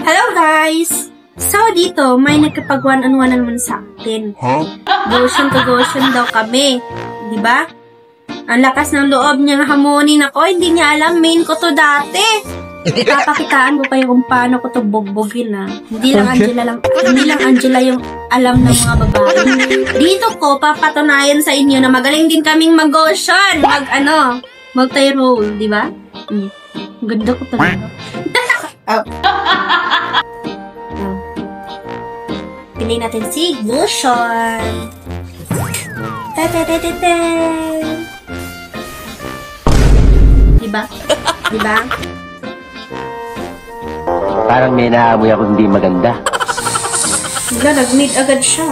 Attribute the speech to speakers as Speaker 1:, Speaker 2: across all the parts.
Speaker 1: Hello guys! So dito, may nagkapag-one-on-one na naman sa akin. Goshen to Goshen daw kami. Diba? Ang lakas ng loob niyang hamonin ako. Hindi niya alam, main ko to dati. Papakitaan ko kayo kung paano ko to bugbugin ha. Hindi lang Angela yung alam ng mga babae. Dito ko papatunayan sa inyo na magaling din kaming mag-Goshen. Mag-tie roll, diba? Ganda ko talaga. Pili natin si Goshen. Diba? Diba?
Speaker 2: Parang may naamoy ako hindi maganda.
Speaker 1: Diba, nag-meet agad siya.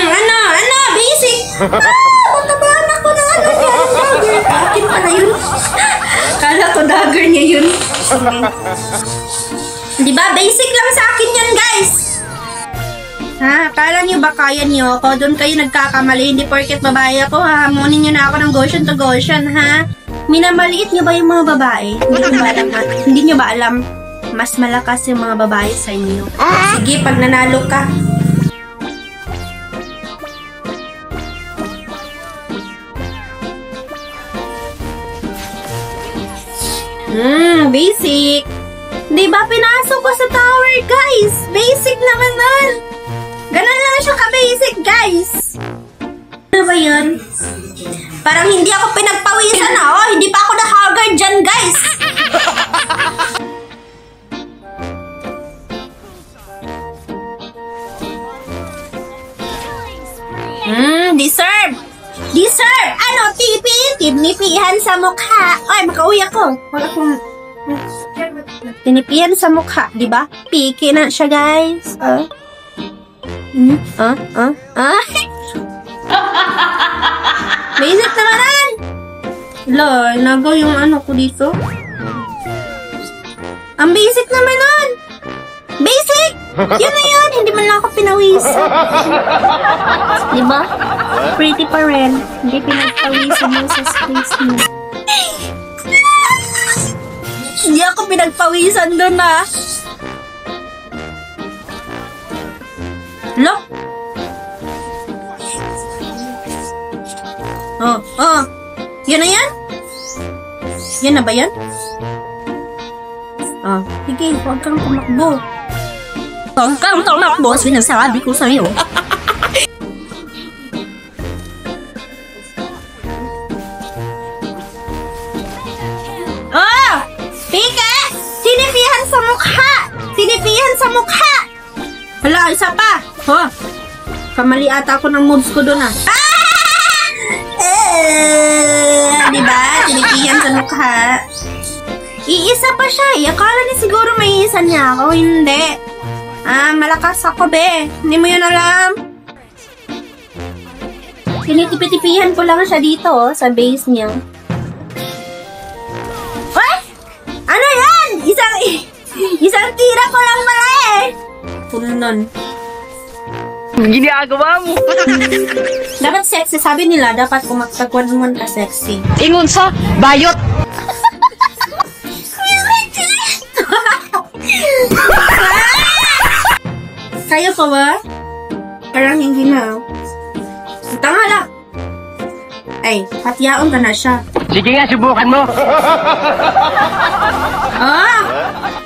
Speaker 1: Ano? Basic! Matabahan ako ng dagger. Akin pala yun. Kala ko dagger niya yun. Diba, basic lang sa akin yan, guys. Ha? Kala nyo ba kaya nyo ako? Doon kayo nagkakamali. Hindi porket babae ako, ha? Hamunin nyo na ako ng Goshen to Goshen, ha? Minamaliit nyo ba yung mga babae? Hindi nyo ba alam? Mas malakas yung mga babae sa inyo. Sige, pag nanalo ka. Basic. Diba pinasok ko sa tower, guys? Basic naman nun. Ganun lang siya ka-basic, guys. Ano ba yun? Parang hindi ako pinagpawisan, oh. Hindi pa ako na-haggard dyan, guys. Deserve. Deserve. Ano, tipi? Tinipihan sa mukha. Ay, makauwi ako. Wala akong... Tinipihan sa mukha, di ba? Piki na siya, guys. Basic naman! Lord, nagaw yung ano ko dito. Ang basic naman nun! Basic! Yun na yun! Hindi man lang ako pinawisan. Diba? Pretty pa rin. Hindi pinagpawisan mo sa space mo. Hindi ako pinagpawisan dun, ha? Look! Yan na yan? Yan na ba yan? Sige, huwag kang tumakbo. Huwag kang tumakbo, sinasabi ko sa'yo. Pika! Sinipihan sa mukha! Sinipihan sa mukha! Hala, isa pa! Kamali ata ako ng moves ko doon, ha? Diba? Sinipihan sa mukha. Iisa pa siya. Akala niya siguro may isa niya ako. Hindi. Malakas ako, be. Hindi mo yun alam. Tinitipitipihan ko lang siya dito, sa base niya. Ano yan? Isang tira ko lang pala eh. Punon.
Speaker 2: Ginagawa mo.
Speaker 1: Dapat sexy. Sabi nila, dapat kung magpag-one-on-one ka sexy.
Speaker 2: Ingon sa bayot.
Speaker 1: Kaya pa ba? Parang hindi na. Tanga lang. Ay, patyaon ka na siya.
Speaker 2: Sige nga, subukan mo.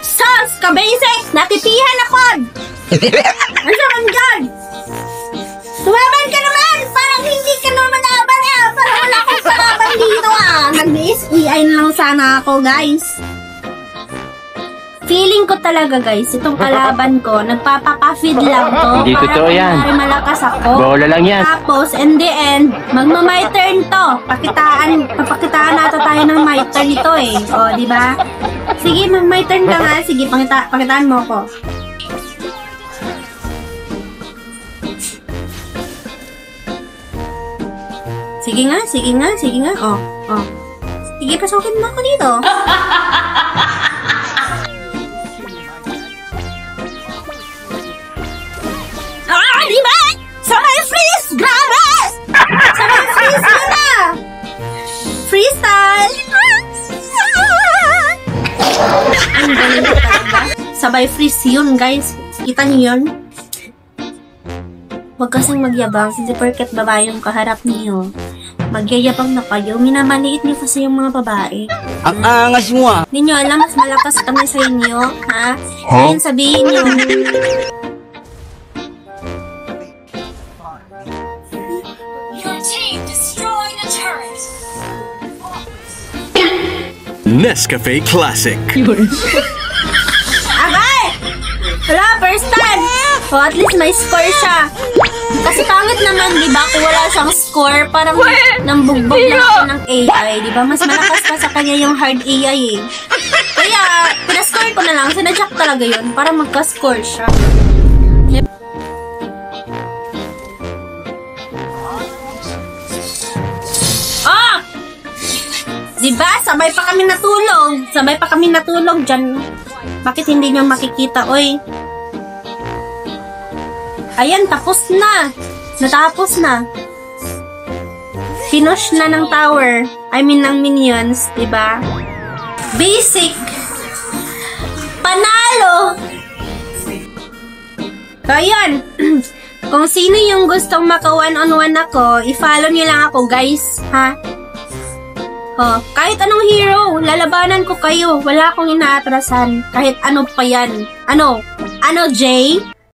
Speaker 1: Sus! Ka-basic! Natipihan ako! Ano man dyan? Tumaban ka naman! Parang hindi ka naman naban eh! Parang wala akong kalaban dito Nag-SEI na lang sana ako, guys. Feeling ko talaga, guys, itong kalaban ko, nagpapaka-feed lang to.
Speaker 2: Hindi totoo yan.
Speaker 1: Para malakas ako.
Speaker 2: Bola lang yan.
Speaker 1: Tapos, in the end, magma-my turn to. Papakitaan nato tayo ng my turn ito eh. O, di ba? Sige, mag-my turn ka nga. Sige, pakitaan mo ko. Sige nga. Sige, pasukin mo ako dito. Di ba? Sa may freeze! Grabe! Sa may freeze yun na! sabay freeze yun, guys. Kita niyo yun? Huwag kasing magyabang, hindi porket babae yung kaharap niyo. Magyayabang na kayo. Minamaliit niyo kasi yung mga babae.
Speaker 3: Ang angas mo ah.
Speaker 1: Hindi niyo alam, mas malakas kami sa inyo, ha? Ngayon sabihin niyo.
Speaker 4: Your team destroyed a turret.
Speaker 5: Nescafe Classic.
Speaker 1: Agay! Wala, first time! O, at least may score siya. Kasi pangit naman, di ba? Kung wala siyang score, parang nambugbog lang siya ng AI, di ba? Mas malakas pa sa kanya yung hard AI eh. Kaya, pinascore ko na lang. Sinadyak talaga yun para magka-score siya. Ah! Diba? Sabay pa kami natulog. Sabay pa kami natulog dyan. Bakit hindi nyo makikita, oy? Ayan, tapos na. Natapos na. Finish na ng tower. I mean, ng minions, diba? Basic. Panalo! So, ayan. Kung sino yung gustong maka one-on-one ako, i-follow nyo lang ako, guys. Ha? Oh, kahit anong hero, lalabanan ko kayo. Wala akong inaatrasan. Kahit ano pa yan. Ano, Jay?